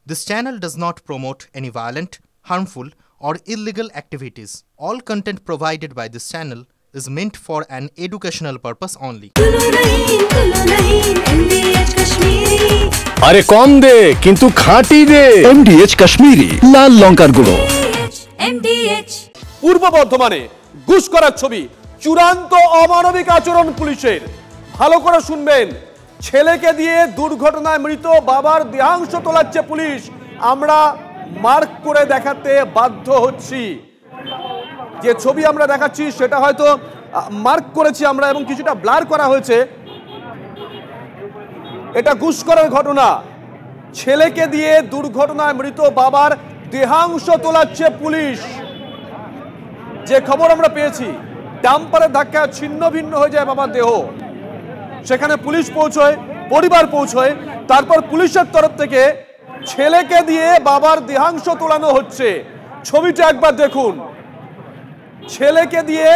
This channel does not promote any violent, harmful, or illegal activities. All content provided by this channel is meant for an educational purpose only. আরে কম দে কিন্তু খাঁটি দে MDH Kashmiri লাল লঙ্কার গুঁড়ো। পূর্ব বর্ধমানে ঘুষ করার ছবি, চূড়ান্ত অমানবিক আচরণ পুলিশের। ভালো করে শুনবেন, ছেলেকে দিয়ে দুর্ঘটনায় মৃত বাবার দেহাংশ তোলাচ্ছে পুলিশ। আমরা মার্ক করে দেখাতে বাধ্য হচ্ছি। যে ছবি আমরা দেখাচ্ছি সেটা হয়তো মার্ক করেছি আমরা এবং কিছুটা ব্লার করা হয়েছে। এটা ঘুষ করার ঘটনা। ছেলেকে দিয়ে দুর্ঘটনায় মৃত বাবার দেহাংশ তোলাচ্ছে পুলিশ। যে খবর আমরা পেয়েছি, ডাম্পারের ধাক্কায় ছিন্ন ভিন্ন হয়ে যায় বাবার দেহ। সেখানে পুলিশ পৌঁছয়, পরিবার পৌঁছয়, তারপর পুলিশের তরফ থেকে ছেলেকে দিয়ে বাবার দেহাংশ তোলানো হচ্ছে। ছবিটা একবার দেখুন, ছেলেকে দিয়ে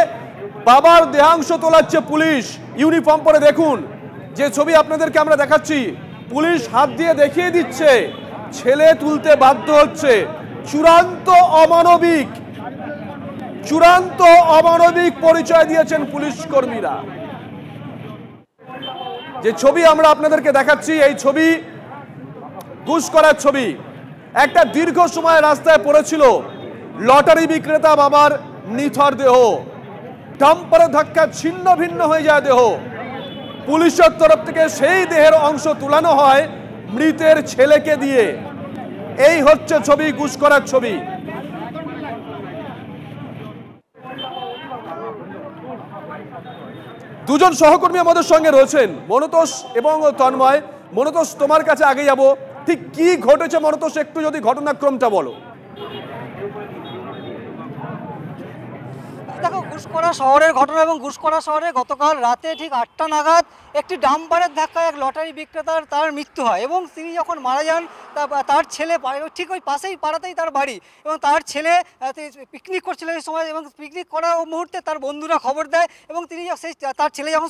বাবার দেহাংশ তোলাচ্ছে পুলিশ। ইউনিফর্ম পরে দেখুন, যে ছবি আপনাদেরকে আমরা দেখাচ্ছি, পুলিশ হাত দিয়ে দেখিয়ে দিচ্ছে ছেলে তুলতে বাধ্য হচ্ছে। চূড়ান্ত অমানবিক, চূড়ান্ত অমানবিক পরিচয় দিয়েছেন পুলিশ কর্মীরা। যে ছবি আমরা আপনাদেরকে দেখাচ্ছি, এই ছবি ঘুষ করার ছবি। একটা দীর্ঘ সময় রাস্তায় পড়েছিল লটারি বিক্রেতা বাবার নিথর দেহ। ডাম্পারের ধাক্কা ছিন্ন ভিন্ন হয়ে যায় দেহ। পুলিশের তরফ থেকে সেই দেহের অংশ তুলানো হয় মৃতের ছেলেকে দিয়ে। এই হচ্ছে ছবি, ঘুষ করার ছবি। দুজন সহকর্মী আমাদের সঙ্গে রয়েছেন, মনতোষ এবং তন্ময়। মনতোষ, তোমার কাছে আগে যাব। ঠিক কি ঘটেছে মনতোষ, একটু যদি ঘটনাক্রমটা বলো। দেখো, ঘুষকরা শহরের ঘটনা এবং ঘুষকরা শহরে গতকাল রাতে ঠিক 8টা নাগাদ একটি ডাম্পারের ধাক্কায় এক লটারি বিক্রেতার তার মৃত্যু হয় এবং তিনি যখন মারা যান তার ছেলে ঠিক ওই পাশেই পাড়াতেই তার বাড়ি এবং তার ছেলে পিকনিক করছিল এই সময় এবং পিকনিক করার মুহূর্তে তার বন্ধুরা খবর দেয় এবং তিনি তার ছেলে যখন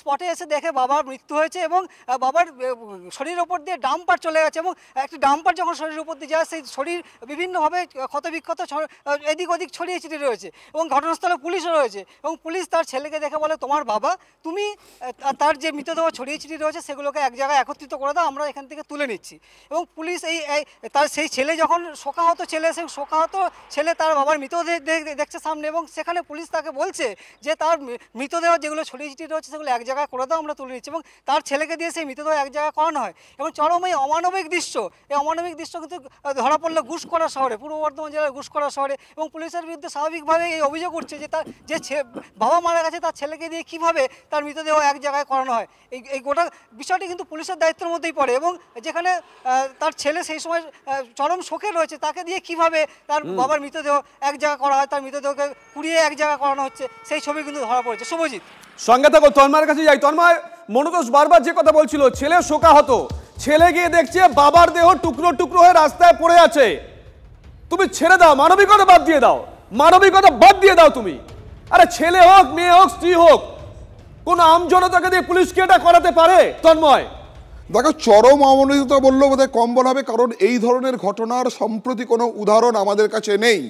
স্পটে এসে দেখে বাবার মৃত্যু হয়েছে এবং বাবার শরীরের ওপর দিয়ে ডাম্পার চলে গেছে এবং একটি ডাম্পার যখন শরীরের উপর দিয়ে যায় সেই শরীর বিভিন্নভাবে ক্ষতবিক্ষত এদিক ওদিক ছড়িয়ে ছিটিয়ে রয়েছে এবং ঘটনাস্থলে পুলিশও রয়েছে এবং পুলিশ তার ছেলেকে দেখে বলে, তোমার বাবা, তুমি তার যে মৃতদেহ ছড়িয়ে ছিটিয়ে রয়েছে সেগুলোকে এক জায়গায় একত্রিত করে দাও, আমরা এখান থেকে তুলে নিচ্ছি। এবং পুলিশ তার সেই ছেলে যখন শোকাহত ছেলে, সেই শোকাহত ছেলে তার বাবার মৃতদেহ দেখছে সামনে এবং সেখানে পুলিশ তাকে বলছে যে তার মৃতদেহ যেগুলো ছড়িয়ে ছিটিয়ে রয়েছে সেগুলো এক জায়গায় করে দাও, আমরা তুলে নিচ্ছি। এবং তার ছেলেকে দিয়ে সেই মৃতদেহ এক জায়গায় করানো হয় এবং চরম এই অমানবিক দৃশ্য, এই অমানবিক দৃশ্য কিন্তু ধরা পড়লো ঘুষকরা শহরে, পূর্ব বর্ধমান জেলার ঘুষকরা শহরে। এবং পুলিশের বিরুদ্ধে স্বাভাবিকভাবে এই অভিযোগ উঠছে যে তার যে বাবা মারা গেছে তার ছেলেকে দিয়ে কীভাবে তার মৃতদেহ এক জায়গায় করানো হয়। এই গোটা বিষয়টি কিন্তু পুলিশের দায়িত্বের মধ্যেই পড়ে এবং যেখানে তার ছেলে সেই সময় চরম শোকে রয়েছে, তাকে দিয়ে কিভাবে তার বাবার মৃতদেহ এক জায়গায় করা হয়, তার মৃতদেহকে কুড়িয়ে এক জায়গায় করানো হচ্ছে, সেই ছবি কিন্তু ধরা পড়েছে। শুভজিৎ, সঙ্গে থাকো, তন্ময়ের কাছে যাই। তন্ময়, মনতোষ বারবার যে কথা বলছিল, ছেলে শোকাহত, ছেলে গিয়ে দেখছে বাবার দেহ টুকরো টুকরো হয়ে রাস্তায় পড়ে আছে। তুমি ছেড়ে দাও, মানবিকতা বাদ দিয়ে দাও, মানবিকতা বাদ দিয়ে দাও তুমি। আরে ছেলে হোক, মেয়ে হোক, স্ত্রী হোক, কোন আমজনতাকে দিয়ে পুলিশ কি এটা করাতে পারে? তন্ময়, দেখো, চরম অমানবিকতা বললেও বোধহয় কম বলা হবে, কারণ এই ধরনের ঘটনার সম্প্রতি কোনো উদাহরণ আমাদের কাছে নেই।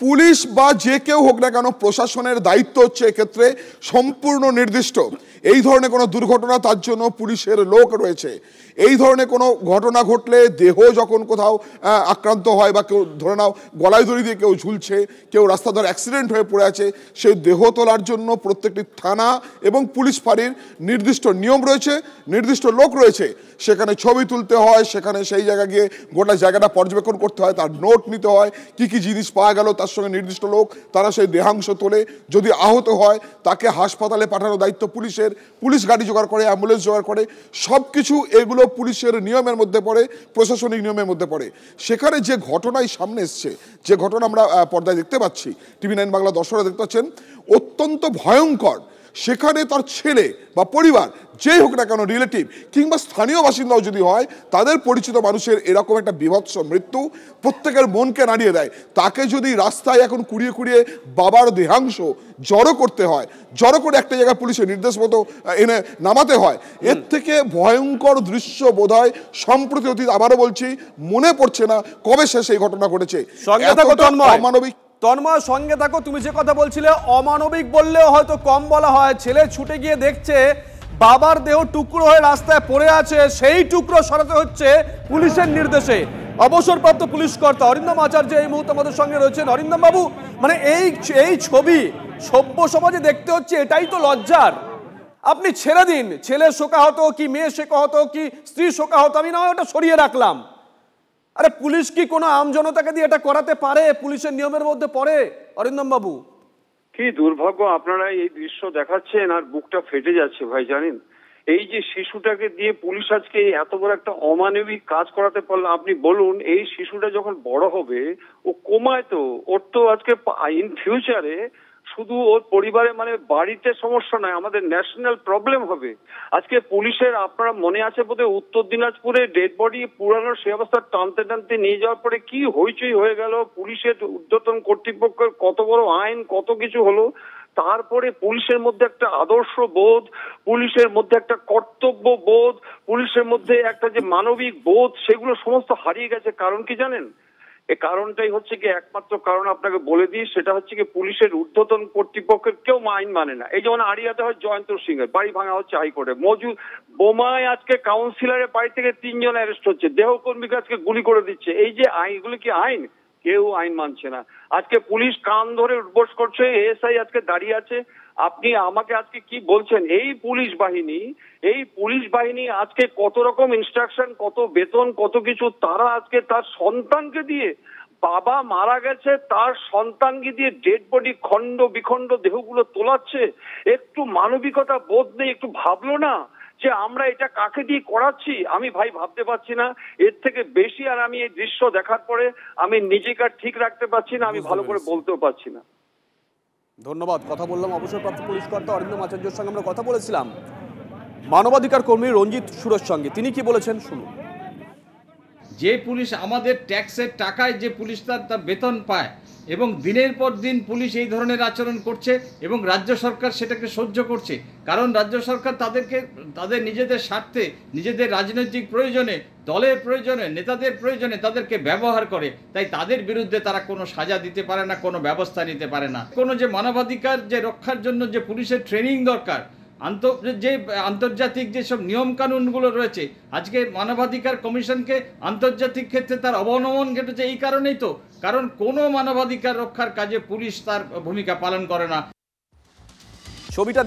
পুলিশ বা যে কেউ হোক না কেন, প্রশাসনের দায়িত্ব হচ্ছে এক্ষেত্রে সম্পূর্ণ নির্দিষ্ট। এই ধরনের কোনো দুর্ঘটনা, তার জন্য পুলিশের লোক রয়েছে। এই ধরনের কোনো ঘটনা ঘটলে, দেহ যখন কোথাও আক্রান্ত হয় বা কেউ ধরে নাও গলায় দড়ি দিয়ে কেউ ঝুলছে, কেউ রাস্তা ধরে অ্যাক্সিডেন্ট হয়ে পড়ে আছে, সেই দেহ তোলার জন্য প্রত্যেকটি থানা এবং পুলিশ ফাঁড়ির নির্দিষ্ট নিয়ম রয়েছে, নির্দিষ্ট লোক রয়েছে। সেখানে ছবি তুলতে হয়, সেখানে সেই জায়গা গিয়ে গোটা জায়গাটা পর্যবেক্ষণ করতে হয়, তার নোট নিতে হয়, কি কি জিনিস পাওয়া গেল, তার সঙ্গে নির্দিষ্ট লোক তারা সেই দেহাংশ তোলে। যদি আহত হয় তাকে হাসপাতালে পাঠানোর দায়িত্ব পুলিশের, পুলিশ গাড়ি জোগাড় করে, অ্যাম্বুলেন্স জোগাড় করে, সব কিছু এগুলো পুলিশের নিয়মের মধ্যে পড়ে, প্রশাসনিক নিয়মের মধ্যে পড়ে। সেখানে যে ঘটনাই সামনে এসছে, যে ঘটনা আমরা পর্দায় দেখতে পাচ্ছি, TV9 বাংলা দর্শকরা দেখতে পাচ্ছেন, অত্যন্ত ভয়ঙ্কর। সেখানে তার ছেলে বা পরিবার যেই হোক না কেন, রিলেটিভ কিংবা স্থানীয় বাসিন্দাও যদি হয়, তাদের পরিচিত মানুষের এরকম একটা বিভৎস মৃত্যু প্রত্যেকের মনকে নাড়িয়ে দেয়। তাকে যদি রাস্তায় এখন কুড়িয়ে কুড়িয়ে বাবার দেহাংশ জড়ো করতে হয়, জড়ো করে একটা জায়গায় পুলিশের নির্দেশ মতো এনে নামাতে হয়, এর থেকে ভয়ঙ্কর দৃশ্য বোধহয় সম্প্রতি অতীত, আবারও বলছি, মনে পড়ছে না কবে শেষ এই ঘটনা ঘটেছে। অমানবিক তন্ময়, সঙ্গে থাকো। তুমি যে কথা বলছিলে অমানবিক বললেও হয়তো কম বলা হয়। ছেলে ছুটে গিয়ে দেখছে বাবার দেহ টুকরো হয়ে রাস্তায় পড়ে আছে, সেই টুকরো সরাতে হচ্ছে পুলিশের নির্দেশে। অবসরপ্রাপ্ত পুলিশ কর্তা অরিন্দম আচার্য এই মুহূর্তে আমাদের সঙ্গে রয়েছেন। অরিন্দম বাবু, মানে এই ছবি সভ্য সমাজে দেখতে হচ্ছে, এটাই তো লজ্জার। আপনি ছেড়ে দিন, ছেলে শোকাহত কি মেয়ে শোকাহত কি স্ত্রী শোকাহত, আমি না ওটা সরিয়ে রাখলাম। আরে পুলিশ কি কোনো আমজনতাকে দিয়ে এটা করাতে পারে? পুলিশের নিয়মের মধ্যে পড়ে? অরিন্দম বাবু, কি দুর্ভাগ্য আপনারা এই দৃশ্য দেখাচ্ছেন আর বুকটা ফেটে যাচ্ছে ভাই। জানেন, এই যে শিশুটাকে দিয়ে পুলিশ আজকে এত বড় একটা অমানবিক কাজ করাতে পারলো। আপনি বলুন, এই শিশুটা যখন বড় হবে ও কোমায়, তো ওর তো আজকে ইন ফিউচারে শুধু ওর পরিবারে মানে বাড়িতে সমস্যা নয়, আমাদের ন্যাশনাল প্রবলেম হবে। আজকে পুলিশের, আপনারা মনে আছে বোধহয়, উত্তর দিনাজপুরে ডেড বডি পুরানো সে অবস্থা টানতে টানতে নিয়ে যাওয়ার পরে কি হইচই হয়ে গেল। পুলিশের ঊর্ধ্বতন কর্তৃপক্ষের কত বড় আইন, কত কিছু হলো। তারপরে পুলিশের মধ্যে একটা আদর্শ বোধ, পুলিশের মধ্যে একটা কর্তব্য বোধ, পুলিশের মধ্যে একটা যে মানবিক বোধ, সেগুলো সমস্ত হারিয়ে গেছে। কারণ কি জানেন? এই কারণটাই হচ্ছে কি, একমাত্র কারণ আপনাকে বলে দিই, সেটা হচ্ছে কি পুলিশের ঊর্ধ্বতন কর্তৃপক্ষের কেউ আইন মানে না। এই যেমন আড়িয়াতে হয় জয়ন্ত সিং এর বাড়ি ভাঙা হচ্ছে হাইকোর্টে, মজুদ বোমায় আজকে কাউন্সিলরের বাড়ি থেকে 3 জন অ্যারেস্ট হচ্ছে, দেহকর্মীকে আজকে গুলি করে দিচ্ছে। এই যে আইনগুলো কি আইন? কেউ আইন মানছে না। আজকে পুলিশ কান ধরে উঠবোস করছে, এএসআই আজকে দাঁড়িয়ে আছে। আপনি আমাকে আজকে কি বলছেন? এই পুলিশ বাহিনী আজকে কত রকম ইনস্ট্রাকশন, কত বেতন, কত কিছু, তারা আজকে তার সন্তানকে দিয়ে, বাবা মারা গেছে তার সন্তানকে দিয়ে ডেড বডি খণ্ড বিখণ্ড দেহগুলো তোলাচ্ছে। একটু মানবিকতা বোধ নেই? একটু ভাবলো না যে আমরা এটা কাকে দিয়ে করাচ্ছি? আমি ভাই ভাবতে পারছি না এর থেকে বেশি। আর আমি এই দৃশ্য দেখার পরে আমি নিজেকে ঠিক রাখতে পারছি না, আমি ভালো করে বলতেও পারছি না। ধন্যবাদ। কথা বললাম অবসরপ্রাপ্ত পুলিশ কর্তা অরিন্দম আচার্যের সঙ্গে। আমরা কথা বলেছিলাম মানবাধিকার কর্মী রঞ্জিত সুরের সঙ্গে। তিনি কি বলেছেন শুনুন। যে পুলিশ আমাদের ট্যাক্সের টাকায় যে পুলিশ তার বেতন পায় এবং দিনের পর দিন পুলিশ এই ধরনের আচরণ করছে এবং রাজ্য সরকার সেটাকে সহ্য করছে, কারণ রাজ্য সরকার তাদেরকে তাদের নিজেদের স্বার্থে, নিজেদের রাজনৈতিক প্রয়োজনে, দলের প্রয়োজনে, নেতাদের প্রয়োজনে তাদেরকে ব্যবহার করে। তাই তাদের বিরুদ্ধে তারা কোনো সাজা দিতে পারে না, কোনো ব্যবস্থা নিতে পারে না। কোনো যে মানবাধিকার যে রক্ষার জন্য যে পুলিশের ট্রেনিং দরকার, যে আন্তর্জাতিক যেসব নিয়মকানুনগুলো রয়েছে, আজকে মানবাধিকার কমিশনকে আন্তর্জাতিক ক্ষেত্রে তার অবনমন ঘটেছে এই কারণেই তো, কারণ কোনো মানবাধিকার রক্ষার কাজে পুলিশ তার ভূমিকা পালন করে না। ছবিটা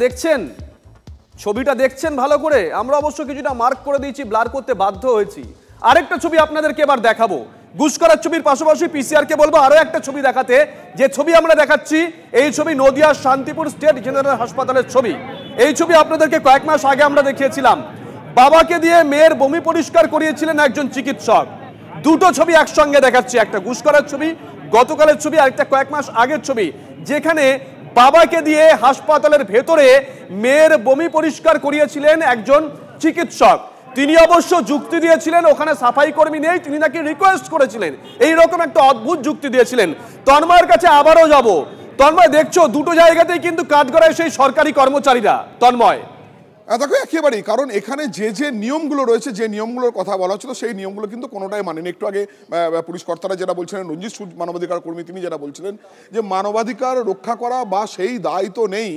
দেখছেন ভালো করে? আমরা অবশ্য কিছুটা মার্ক করে দিয়েছি, ব্লার করতে বাধ্য হয়েছি। আরেকটা ছবি আপনাদেরকে এবার দেখাবো। ঘুষ করার ছবির পাশাপাশি পিসিআর কে বলবো আরো একটা ছবি দেখাতে। যে ছবি আমরা দেখাচ্ছি এই ছবি নদিয়ার শান্তিপুর স্টেট জেনারেল হাসপাতালের ছবি। এই ছবি আপনাদেরকে কয়েক মাস আগে আমরা দেখিয়েছিলাম। বাবাকে দিয়ে মেয়ের বমি পরিষ্কার করিয়েছিলেন একজন চিকিৎসক। দুটো ছবি একসঙ্গে দেখাচ্ছি, একটা ঘুষ করার ছবি গতকালের ছবি, আর একটা কয়েক মাস আগের ছবি, যেখানে বাবাকে দিয়ে হাসপাতালের ভেতরে মেয়ের বমি পরিষ্কার করিয়েছিলেন একজন চিকিৎসক। তিনি অবশ্য যুক্তি দিয়েছিলেন ওখানে সাফাই কর্মী নেই, তিনি নাকি রিকোয়েস্ট করেছিলেন। এইরকম একটা অদ্ভুত যুক্তি দিয়েছিলেন। তন্ময়ের কাছে আবারও যাব। তন্ময়, দেখছো দুটো জায়গাতেই কিন্তু কাঠগড়ায় সেই সরকারি কর্মচারীরা। তন্ময়, দেখো একেবারেই, কারণ এখানে যে নিয়মগুলো রয়েছে, যে নিয়মগুলোর কথা বলা হচ্ছিল, সেই নিয়মগুলো কিন্তু কোনোটাই মানেনি। একটু আগে পুলিশ কর্তারা যেটা বলছিলেন, রঞ্জিত সুর মানবাধিকার কর্মী, তিনি যেটা বলছিলেন যে মানবাধিকার রক্ষা করা বা সেই দায় তো নেই,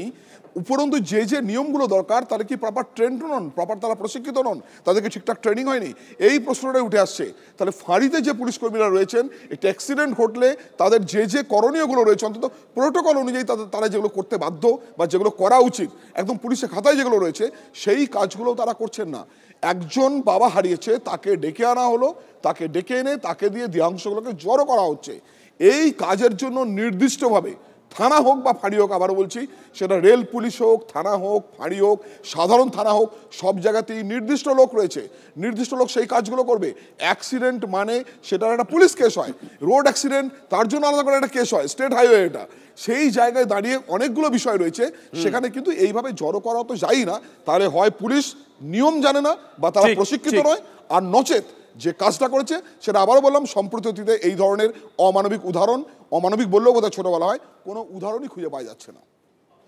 উপরন্তু যে নিয়মগুলো দরকার তারা কি প্রপার ট্রেন্ড নন, প্রপার তারা প্রশিক্ষিত নন, তাদেরকে ঠিকঠাক ট্রেনিং হয়নি, এই প্রশ্নটাই উঠে আসছে। তাহলে ফাঁড়িতে যে পুলিশ কর্মীরা রয়েছেন, একটা অ্যাক্সিডেন্ট ঘটলে তাদের যে করণীয়গুলো রয়েছে, অন্তত প্রোটোকল অনুযায়ী তারা যেগুলো করতে বাধ্য বা যেগুলো করা উচিত, একদম পুলিশের খাতায় যেগুলো রয়েছে, সেই কাজগুলো তারা করছেন না। একজন বাবা হারিয়েছে, তাকে ডেকে আনা হলো, তাকে ডেকে এনে তাকে দিয়ে দেহাংশগুলোকে জড়ো করা হচ্ছে। এই কাজের জন্য নির্দিষ্টভাবে থানা হোক বা ফাঁড়ি হোক, আবার বলছি সেটা রেল পুলিশ হোক, থানা হোক, ফাঁড়ি হোক, সাধারণ থানা হোক, সব জায়গাতেই নির্দিষ্ট লোক রয়েছে, নির্দিষ্ট লোক সেই কাজগুলো করবে। অ্যাক্সিডেন্ট মানে সেটার একটা পুলিশ কেস হয়, রোড অ্যাক্সিডেন্ট তার জন্য আলাদা করে একটা কেস হয়, স্টেট হাইওয়ে এটা, সেই জায়গায় দাঁড়িয়ে অনেকগুলো বিষয় রয়েছে, সেখানে কিন্তু এইভাবে জড়ো করা তো যাই না। তাহলে হয় পুলিশ নিয়ম জানে না বা তারা প্রশিক্ষিত নয়, আর নচেত যে কাজটা করেছে সেটা আবারও বললাম সম্প্রতি অতীতে এই ধরনের অমানবিক উদাহরণ, অমানবিক বললেও বোধহয় ছোট বলা হয়, কোনো উদাহরণই খুঁজে পাওয়া যাচ্ছে না।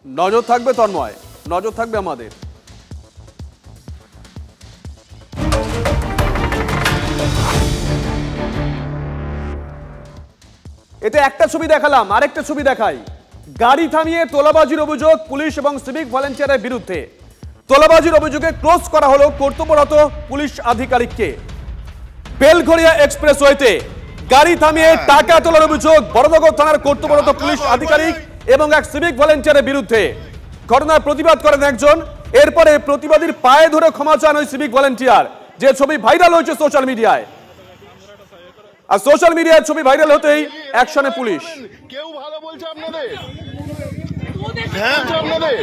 নজর থাকবে তন্ময়, নজর থাকবে আমাদের। এতে একটা ছবি দেখালাম, আরেকটা ছবি দেখাই। গাড়ি থামিয়ে তোলাবাজির অভিযোগ পুলিশ এবং সিভিক ভলেন্টিয়ারের বিরুদ্ধে। তোলাবাজির অভিযোগে ক্লোজ করা হলো কর্তব্যরত পুলিশ আধিকারিককে। বেলঘরিয়া এক্সপ্রেসওয়েতে গাড়ি থামিয়ে টাকা তোলার অভিযোগ বড়নগর থানার কর্তব্যরত পুলিশ আধিকারিক এবং এক সিভিক ভলেন্টিয়ারের বিরুদ্ধে। ঘটনার প্রতিবাদ করেন একজন, এরপরে প্রতিবাদীর পায়ে ধরে ক্ষমা চান ওই সিভিক ভলেন্টিয়ার, যে ছবি ভাইরাল হয়েছে সোশ্যাল মিডিয়ায়। আর সোশ্যাল মিডিয়ায় ছবি ভাইরাল হতেই অ্যাকশনে পুলিশ। কেউ ভালো বলছে আপনাদের, হ্যাঁ আপনাদের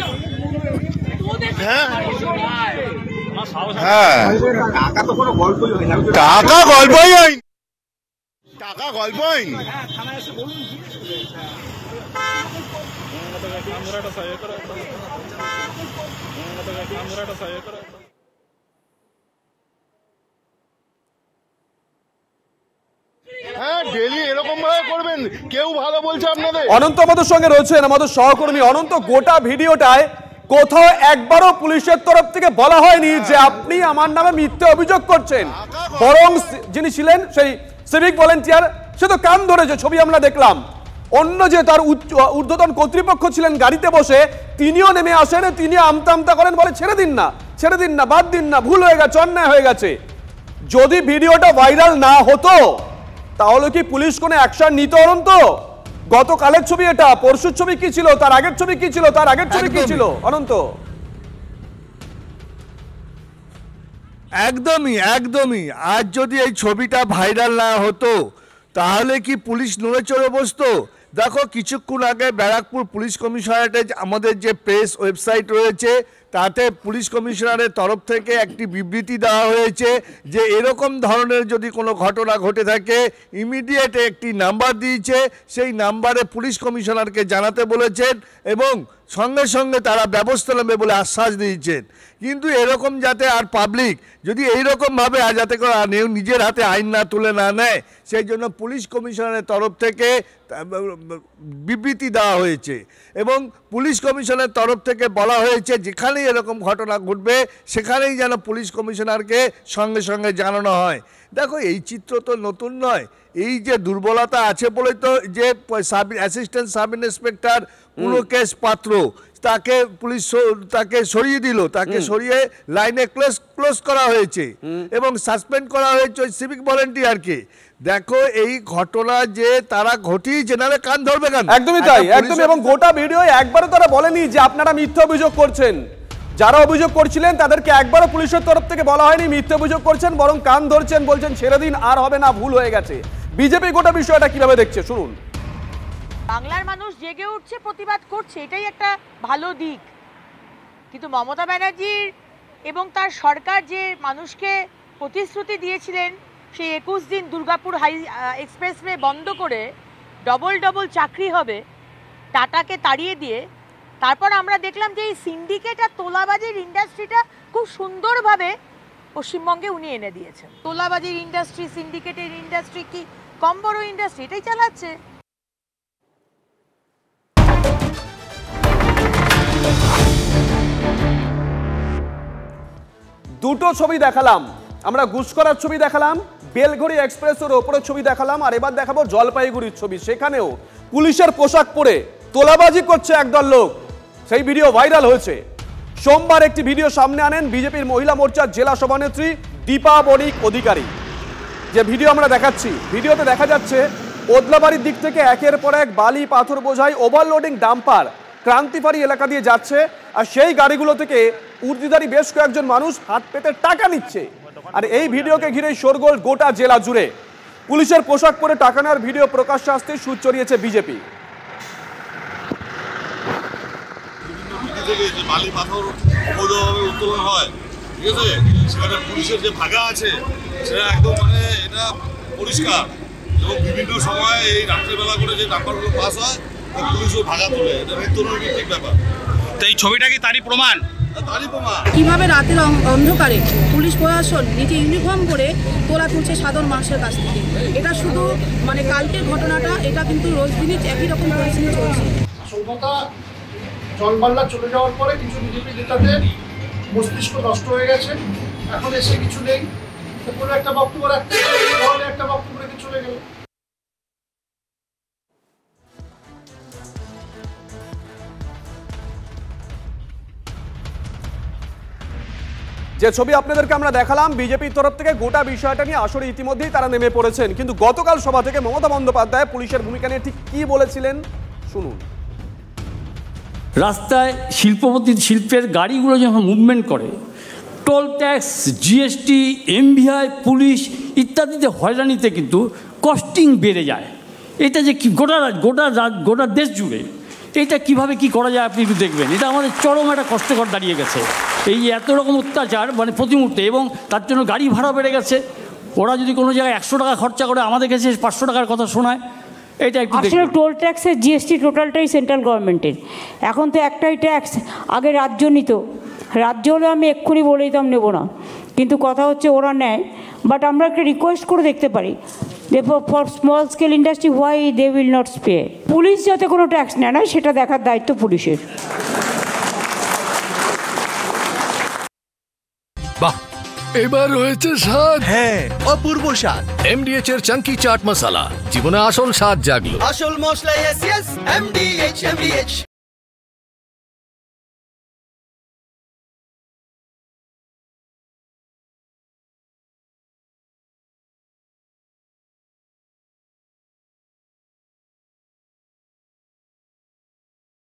টাকা তো কোনো গল্পই হয় না, টাকা গল্পই হয়, টাকা গল্প হয়নি। হ্যাঁ ডেলি এরকম ভাবে করবেন, কেউ ভালো বলছে আপনাদের। অনন্ত আমাদের সঙ্গে রয়েছেন, আমাদের সহকর্মী অনন্ত। গোটা ভিডিওটায় কোথাও একবারও পুলিশের তরফ থেকে বলা হয়নি যে আপনি আমার নামে মিথ্যে অভিযোগ করছেন, বরং যিনি ছিলেন সেই সিভিক ভলেন্টিয়ার সে তো কান ধরেছে, ছবি আমরা দেখলাম। অন্য যে তার ঊর্ধ্বতন কর্তৃপক্ষ ছিলেন গাড়িতে বসে, তিনিও নেমে আসেন, তিনি আমতা আমতা করেন, বলে ছেড়ে দিন না, ছেড়ে দিন না, বাদ দিন না, ভুল হয়ে গেছে, অন্যায় হয়ে গেছে। যদি ভিডিওটা ভাইরাল না হতো তাহলে কি পুলিশ কোনো অ্যাকশন নিত অনন্ত? গতকালের ছবি এটা, পরশুর ছবি কি ছিল, তার আগের ছবি কি ছিল, তার আগের ছবি কি ছিল অনন্ত? একদমই আজ যদি এই ছবিটা ভাইরাল না হতো তাহলে কি পুলিশ নড়ে চড়ে বসতো? দেখো কিছুক্ষণ আগে ব্যারাকপুর পুলিশ কমিশনারেটে আমাদের যে প্রেস ওয়েবসাইট রয়েছে তাতে পুলিশ কমিশনারের তরফ থেকে একটি বিবৃতি দেওয়া হয়েছে যে এরকম ধরনের যদি কোনো ঘটনা ঘটে থাকে ইমিডিয়েট একটি নাম্বার দিয়েছে, সেই নাম্বারে পুলিশ কমিশনারকে জানাতে বলেছেন এবং সঙ্গে সঙ্গে তারা ব্যবস্থা নেবে বলে আশ্বাস দিয়েছেন। কিন্তু এরকম যাতে আর পাবলিক যদি এইরকমভাবে যাতে নিজের হাতে আইন না তুলে না নেয়, সেই জন্য পুলিশ কমিশনারের তরফ থেকে বিবৃতি দেওয়া হয়েছে এবং পুলিশ কমিশনের তরফ থেকে বলা হয়েছে যেখানেই এরকম ঘটনা ঘটবে সেখানেই যেন পুলিশ কমিশনারকে সঙ্গে সঙ্গে জানানো হয়। দেখো এই চিত্র তো নতুন নয়, এই যে দুর্বলতা আছে বলে তো যে অ্যাসিস্ট্যান্ট সাব ইন্সপেক্টর পুলকেশ পাত্র তাকে পুলিশ তাকে সরিয়ে দিল, তাকে সরিয়ে লাইনে ক্লোজ করা হয়েছে এবং সাসপেন্ড করা হয়েছে ওই সিভিক ভলেন্টিয়ারকে। দেখো এই ঘটনা যে তারা ঘটিয়েছে, নাহলে কান ধরবে কেন? একদমই তাই, একদম। এবং গোটা ভিডিও একবারও তারা বলেনি যে আপনারা মিথ্যা অভিযোগ করছেন। যারা অভিযোগ করছিলেন তাদেরকে একবারও পুলিশের তরফ থেকে বলা হয়নি মিথ্যা অভিযোগ করছেন, বরং কান ধরছেন, বলছেন ছেড়ে দিন, আর হবে না, ভুল হয়ে গেছে। বিজেপি গোটা বিষয়টা কিভাবে দেখছে শুনুন। বাংলার মানুষ জেগে উঠছে, প্রতিবাদ করছে, এটাই একটা ভালো দিক। কিন্তু মমতা ব্যানার্জির এবং তার সরকার যে মানুষকে প্রতিশ্রুতি দিয়েছিলেন সেই 21 দিন দুর্গাপুর এক্সপ্রেসওয়ে বন্ধ করে ডবল চাকরি হবে, টাটাকে তাড়িয়ে দিয়ে তারপর আমরা দেখলাম যে এই সিন্ডিকেট আর তোলাবাজির ইন্ডাস্ট্রিটা খুব সুন্দরভাবে পশ্চিমবঙ্গে উনি এনে দিয়েছেন। তোলাবাজির ইন্ডাস্ট্রি, সিন্ডিকেটের ইন্ডাস্ট্রি কি কম বড় ইন্ডাস্ট্রি? এটাই চালাচ্ছে। দুটো ছবি দেখালাম আমরা, গুসকরার ছবি দেখালাম, বেলঘড়ি এক্সপ্রেসের ওপরের ছবি দেখালাম, আর এবার দেখাবো জলপাইগুড়ির ছবি। সেখানেও পুলিশের পোশাক পরে তোলাবাজি করছে একদল লোক, সেই ভিডিও ভাইরাল হয়েছে। সোমবার একটি ভিডিও সামনে আনেন বিজেপির মহিলা মোর্চার জেলা সভানেত্রী দীপা বণিক অধিকারী। যে ভিডিও আমরা দেখাচ্ছি, ভিডিওতে দেখা যাচ্ছে ওদলাবাড়ির দিক থেকে একের পর এক বালি পাথর বোঝাই ওভারলোডিং ডাম্পার ক্রান্তিফারি এলাকা দিয়ে যাচ্ছে, আর সেই গাড়িগুলো থেকে উর্দিধারী বেশ কয়েকজন মানুষ হাত পেতে টাকা নিচ্ছে। আর এই ভিডিওকে ঘিরেই শোরগোল গোটা জেলা জুড়ে। পুলিশের পোশাক পরে টাকা নেওয়ার ভিডিও প্রকাশ্যে আসতে সুর চড়িয়েছে বিজেপি। থেকে যে বালি পাথর অবৈধভাবে উত্তোলন হয়, ঠিক আছে, সেখানে পুলিশের যে ভাগা আছে সেটা একদম মানে এটা পরিষ্কার, এবং বিভিন্ন সময় এই রাত্রিবেলা করে যে নাম্বারগুলো পাস হয় পুলিশও ভাগা তোলে, এটা নিত্যনৈমিত্তিক ব্যাপার। তো এই ছবিটা কি তারই প্রমাণ? কিভাবে রাতের অন্ধকারে পুলিশ প্রশাসন নিজে ইউনিফর্ম করে তোলা তুলছে সাধারণ মানুষের কাছ থেকে। এটা শুধু মানে কালকের ঘটনাটা, এটা কিন্তু রোজ দিনই একই রকম পরিস্থিতি চলছে। সভ্যতা জলবাল্লা চলে যাওয়ার পরে কিছু বিজেপি নেতাদের মস্তিষ্ক নষ্ট হয়ে গেছে, এখন এসে কিছু নেই, কোনো একটা বক্তব্য রাখতে একটা বক্তব্য রেখে চলে গেল। যে ছবি আপনাদেরকে আমরা দেখালাম বিজেপির তরফ থেকে গোটা বিষয়টা নিয়ে আসলে ইতিমধ্যেই তারা নেমে পড়েছেন, কিন্তু গতকাল সভা থেকে মমতা বন্দ্যোপাধ্যায় পুলিশের ভূমিকা নিয়ে ঠিক কি বলেছিলেন শুনুন। রাস্তায় শিল্পের গাড়িগুলো যখন মুভমেন্ট করে, toll tax, GST, MVI, police ইত্যাদিতে হয়রানিতে কিন্তু কস্টিং বেড়ে যায়। এটা যে কি গোটা দেশ জুড়ে এটা কিভাবে কি করা যায় আপনি একটু দেখবেন। এটা আমাদের চরম একটা কষ্টকর দাঁড়িয়ে গেছে, এই এত রকম অত্যাচার মানে প্রতি মুহূর্তে, এবং তার জন্য গাড়ি ভাড়া বেড়ে গেছে। ওরা যদি কোনো জায়গায় 100 টাকা খরচা করে আমাদের কাছে 500 টাকার কথা শোনায়। এটা একটু আসলে টোল ট্যাক্সের জিএসটি টোটালটাই সেন্ট্রাল গভর্নমেন্টের, এখন তো একটাই ট্যাক্স, আগে রাজ্য নিত, রাজ্য হলে আমি এক্ষুনি বলে দিতাম নেব না, কিন্তু কথা হচ্ছে ওরা নেয়। বাট আমরা একটা রিকোয়েস্ট করে দেখতে পারি, for small scale industry why they will not pay. Police যাতে কোনো ট্যাক্স নেয় না সেটা দেখার দায়িত্ব পুলিশের। বাহ, এবার হয়েছে স্বাদ। হ্যাঁ, অপূর্ব স্বাদ। এমডিএচ এর চাঙ্কি চাট মশলা, জীবনে আসল স্বাদ জাগলো। আসল মশলা এমডিএচ।